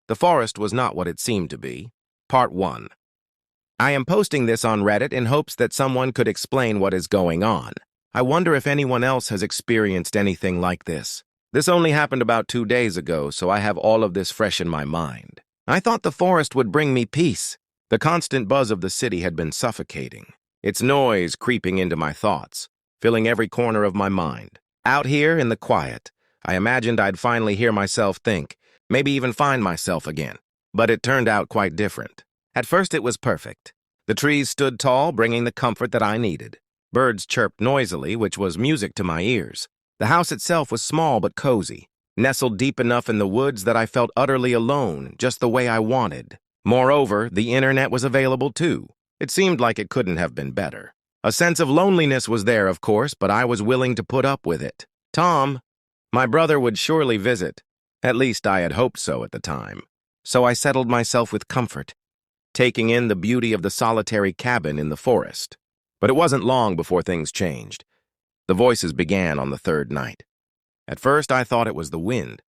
The forest was not what it seemed to be. Part 1. I am posting this on Reddit in hopes that someone could explain what is going on. I wonder if anyone else has experienced anything like this. This only happened about 2 days ago, so I have all of this fresh in my mind. I thought the forest would bring me peace. The constant buzz of the city had been suffocating, its noise creeping into my thoughts, filling every corner of my mind. Out here in the quiet, I imagined I'd finally hear myself think, maybe even find myself again. But it turned out quite different. At first it was perfect. The trees stood tall, bringing the comfort that I needed. Birds chirped noisily, which was music to my ears. The house itself was small but cozy, nestled deep enough in the woods that I felt utterly alone, just the way I wanted. Moreover, the internet was available too. It seemed like it couldn't have been better. A sense of loneliness was there, of course, but I was willing to put up with it. Tom, my brother, would surely visit. At least I had hoped so at the time. So I settled myself with comfort, taking in the beauty of the solitary cabin in the forest. But it wasn't long before things changed. The voices began on the third night. At first I thought it was the wind,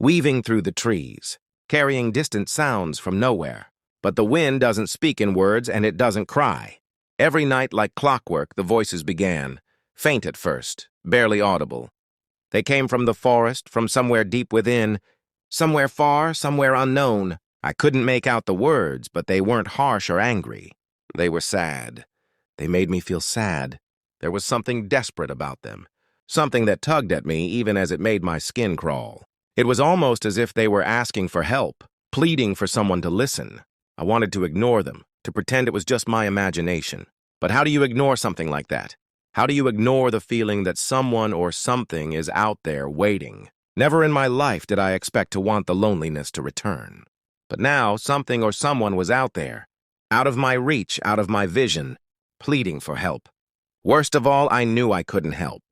weaving through the trees, carrying distant sounds from nowhere. But the wind doesn't speak in words and it doesn't cry. Every night, like clockwork, the voices began, faint at first, barely audible. They came from the forest, from somewhere deep within, somewhere far, somewhere unknown. I couldn't make out the words, but they weren't harsh or angry. They were sad. They made me feel sad. There was something desperate about them, something that tugged at me even as it made my skin crawl. It was almost as if they were asking for help, pleading for someone to listen. I wanted to ignore them, to pretend it was just my imagination. But how do you ignore something like that? How do you ignore the feeling that someone or something is out there waiting? Never in my life did I expect to want the loneliness to return. But now something or someone was out there, out of my reach, out of my vision, pleading for help. Worst of all, I knew I couldn't help.